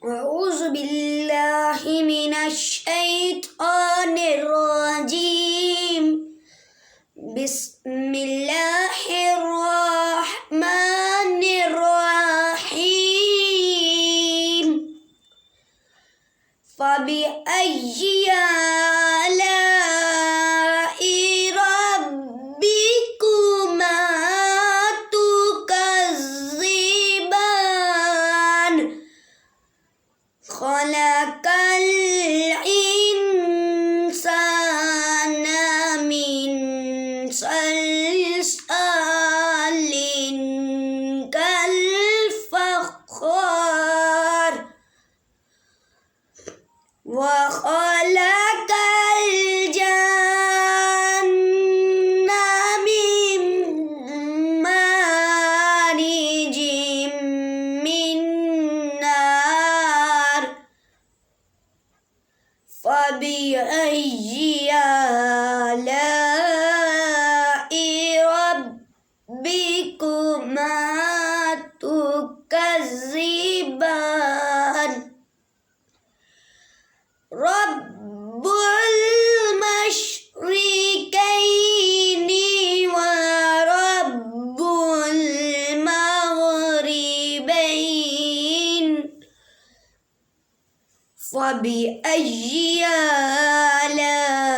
أعوذ بالله من الشيطان الرجيم. بسم الله الرحمن الرحيم. فبأي آلاء ربكما تكذبان؟ خلق الإنسان من صلصال كالفخار، وخلق الجن من مارج من نار. فبأي آلاء ربكما تكذبان؟ رب المشرقين ورب المغربين. فبأي آلاء